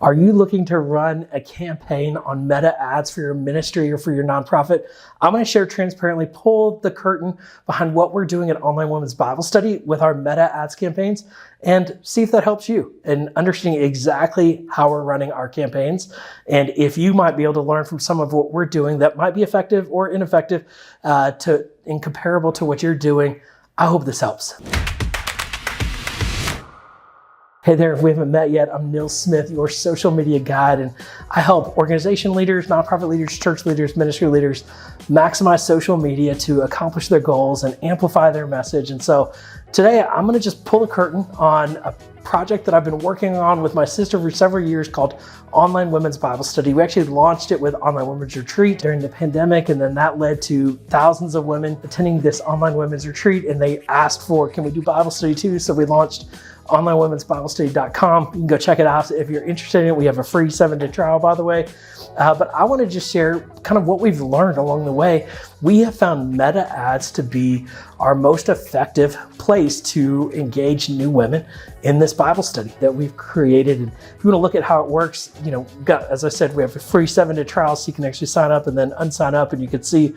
Are you looking to run a campaign on Meta ads for your ministry or for your nonprofit? I'm going to share transparently, pull the curtain behind what we're doing at Online Women's Bible Study with our Meta ads campaigns and see if that helps you in understanding exactly how we're running our campaigns. And if you might be able to learn from some of what we're doing that might be effective or ineffective and comparable to what you're doing, I hope this helps. Hey there, if we haven't met yet, I'm Nils Smith, your social media guide, and I help organization leaders, nonprofit leaders, church leaders, ministry leaders maximize social media to accomplish their goals and amplify their message. And so today I'm going to just pull the curtain on a project that I've been working on with my sister for several years called Online Women's Bible Study. We actually launched it with Online Women's Retreat during the pandemic, and then that led to thousands of women attending this Online Women's Retreat, and they asked for, can we do Bible study too? So we launched onlinewomen'sbiblestudy.com. You can go check it out if you're interested in it. We have a free 7-day trial, by the way. But I want to just share kind of what we've learned along the way. We have found Meta ads to be our most effective place to engage new women in this Bible study that we've created. And if you want to look at how it works, as I said, we have a free 7-day trial so you can actually sign up and then unsign up and you can see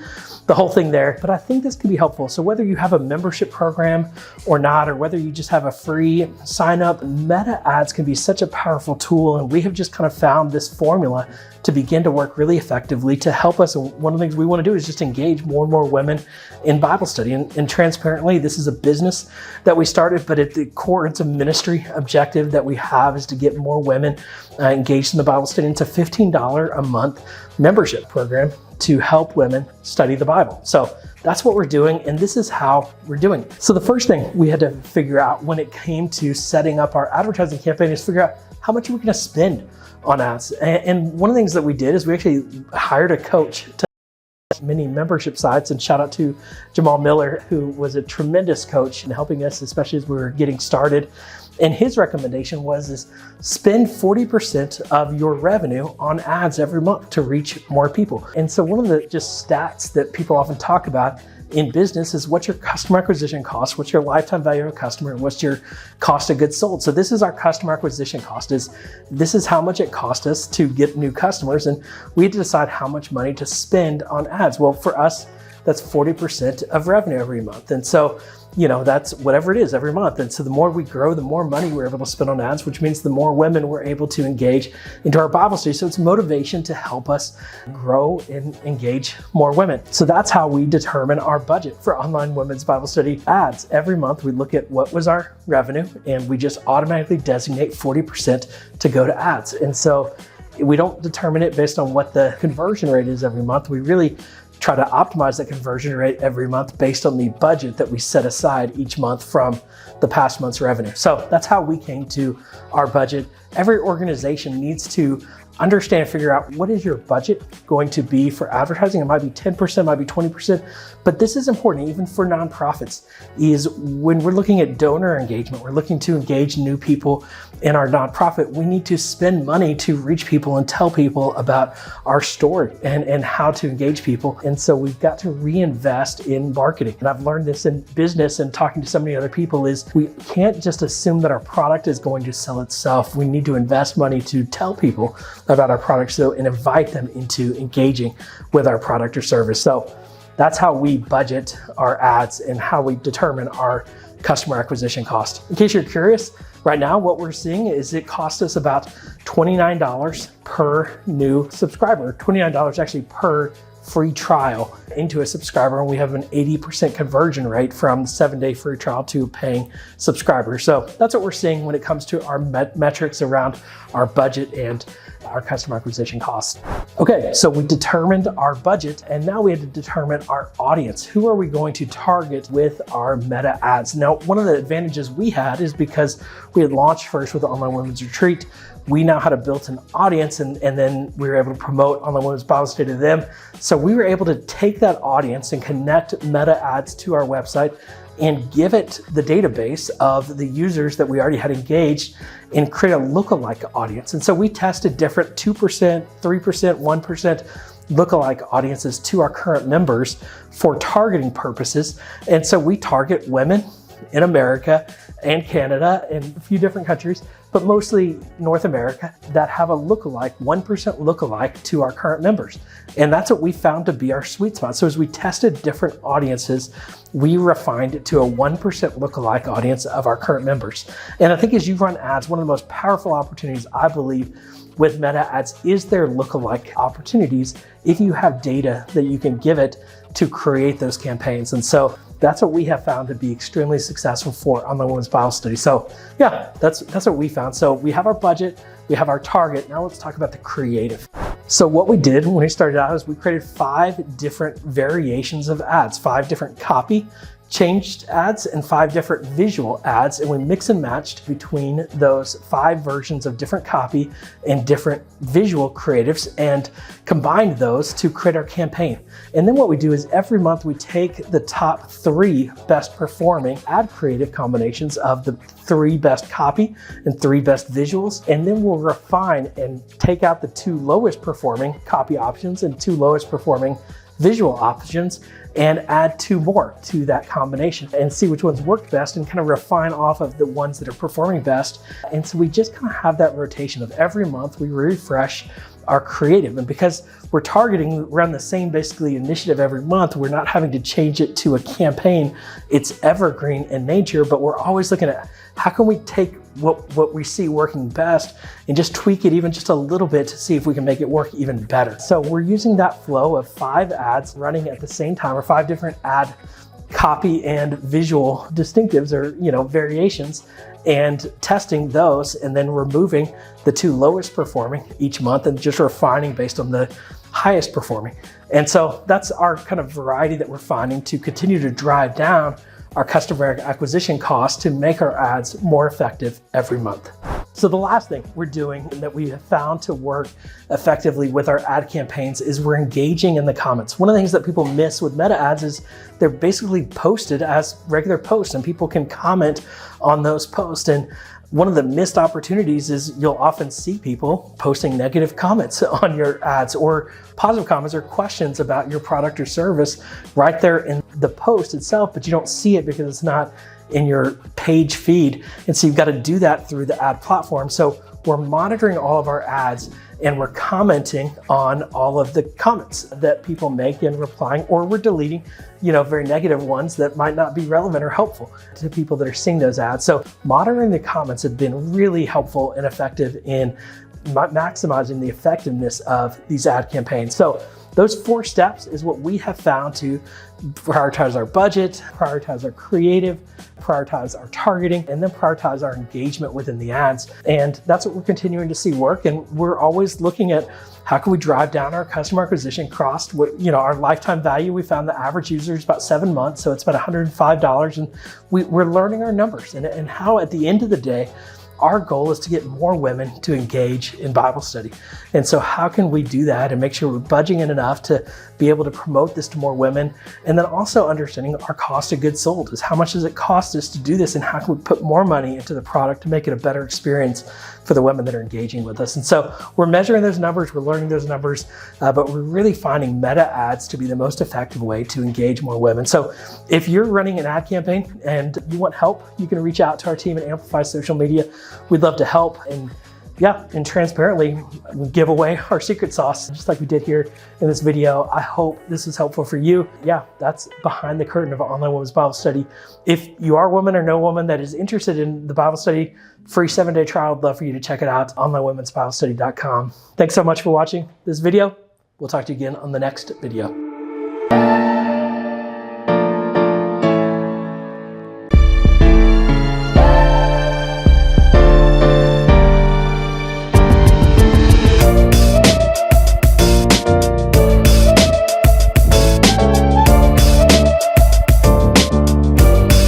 the whole thing there. But I think this can be helpful. So whether you have a membership program or not, or whether you just have a free sign up, Meta ads can be such a powerful tool. And we have just kind of found this formula to begin to work really effectively to help us. And one of the things we want to do is just engage more and more women in Bible study. And transparently, this is a business that we started, but at the core, it's a ministry objective that we have is to get more women engaged in the Bible study. It's a $15 a month membership program to help women study the Bible. So that's what we're doing, and this is how we're doing it. So the first thing we had to figure out when it came to setting up our advertising campaign is figure out how much are we going to spend on ads. And one of the things that we did is we actually hired a coach to many membership sites, and shout out to Jamal Miller, who was a tremendous coach in helping us, especially as we were getting started. And his recommendation was spend 40% of your revenue on ads every month to reach more people. And so one of the just stats that people often talk about in business is what's your customer acquisition cost, what's your lifetime value of a customer, and what's your cost of goods sold. So this is our customer acquisition cost. This is how much it cost us to get new customers, and we had to decide how much money to spend on ads. Well, for us, that's 40% of revenue every month. And so, that's whatever it is every month. And so the more we grow, the more money we're able to spend on ads, which means the more women we're able to engage into our Bible study. So it's motivation to help us grow and engage more women. So that's how we determine our budget for Online Women's Bible Study ads. Every month we look at what was our revenue, and we just automatically designate 40% to go to ads. And so we don't determine it based on what the conversion rate is every month. We really try to optimize that conversion rate every month based on the budget that we set aside each month from the past month's revenue. So that's how we came to our budget. Every organization needs to understand and figure out what is your budget going to be for advertising. It might be 10%, it might be 20%, but this is important even for nonprofits, is when we're looking at donor engagement, we're looking to engage new people in our nonprofit, we need to spend money to reach people and tell people about our story and how to engage people. And so we've got to reinvest in marketing. And I've learned this in business and talking to so many other people is we can't just assume that our product is going to sell itself. We need to invest money to tell people about our product and invite them into engaging with our product or service. So that's how we budget our ads and how we determine our customer acquisition cost. In case you're curious, right now what we're seeing is it costs us about $29 per new subscriber, $29 actually per free trial into a subscriber, and we have an 80% conversion rate from 7-day free trial to paying subscribers. So that's what we're seeing when it comes to our metrics around our budget and our customer acquisition costs. Okay, so we determined our budget, and now we had to determine our audience. Who are we going to target with our Meta ads? Now, one of the advantages we had is because we had launched first with the Online Women's Retreat, we now had a built-in audience, and then we were able to promote Online Women's Bible Study to them. So we were able to take that audience and connect Meta ads to our website and give it the database of the users that we already had engaged and create a lookalike audience. And so we tested different 2%, 3%, 1% lookalike audiences to our current members for targeting purposes. And so we target women in America and Canada and a few different countries but mostly North America, that have a lookalike, 1% lookalike to our current members. And that's what we found to be our sweet spot. So as we tested different audiences, we refined it to a 1% lookalike audience of our current members. And I think as you run ads, one of the most powerful opportunities, I believe, with meta ads is their lookalike opportunities if you have data that you can give it to create those campaigns. And so that's what we have found to be extremely successful for Online Women's Bible Study. So yeah, that's what we found. So we have our budget, we have our target. Now let's talk about the creative. So what we did when we started out is we created 5 different variations of ads, 5 different copy changed ads and 5 different visual ads, and we mix and matched between those 5 versions of different copy and different visual creatives and combined those to create our campaign. And then what we do is every month we take the top 3 best performing ad creative combinations of the 3 best copy and 3 best visuals, and then we'll refine and take out the 2 lowest performing copy options and 2 lowest performing visual options and add 2 more to that combination and see which ones worked best and kind of refine off of the ones that are performing best. And so we just kind of have that rotation of every month we refresh our creative. And because we're targeting around the same basically initiative every month, we're not having to change it to a campaign. It's evergreen in nature, but we're always looking at how can we take what we see working best and just tweak it even just a little bit to see if we can make it work even better. So we're using that flow of 5 ads running at the same time, or 5 different ad copy and visual distinctives or variations, and testing those and then removing the 2 lowest performing each month and just refining based on the highest performing. And so that's our kind of variety that we're finding to continue to drive down our customer acquisition costs to make our ads more effective every month. So the last thing we're doing that we have found to work effectively with our ad campaigns is we're engaging in the comments. One of the things that people miss with meta ads is they're basically posted as regular posts and people can comment on those posts. And one of the missed opportunities is you'll often see people posting negative comments on your ads or positive comments or questions about your product or service right there in the post itself, but you don't see it because it's not in your page feed. And so you've got to do that through the ad platform. So we're monitoring all of our ads and we're commenting on all of the comments that people make and replying, or we're deleting, very negative ones that might not be relevant or helpful to people that are seeing those ads. So monitoring the comments have been really helpful and effective in maximizing the effectiveness of these ad campaigns. So those 4 steps is what we have found to prioritize our budget, prioritize our creative, prioritize our targeting, and then prioritize our engagement within the ads. And that's what we're continuing to see work. And we're always looking at how can we drive down our customer acquisition cost. Our lifetime value, we found the average user is about 7 months. So it's about $105. And we're learning our numbers and how at the end of the day, our goal is to get more women to engage in Bible study. And so how can we do that and make sure we're budgeting in enough to be able to promote this to more women? And then also understanding our cost of goods sold is how much does it cost us to do this and how can we put more money into the product to make it a better experience for the women that are engaging with us. And so we're measuring those numbers, we're learning those numbers, but we're really finding meta ads to be the most effective way to engage more women. So if you're running an ad campaign and you want help, you can reach out to our team at Amplify Social Media. We'd love to help. And transparently, we give away our secret sauce, just like we did here in this video. I hope this is helpful for you. Yeah, that's behind the curtain of Online Women's Bible Study. If you are a woman or no woman that is interested in the Bible study, free 7-day trial, I'd love for you to check it out, onlinewomensbiblestudy.com. Thanks so much for watching this video. We'll talk to you again on the next video.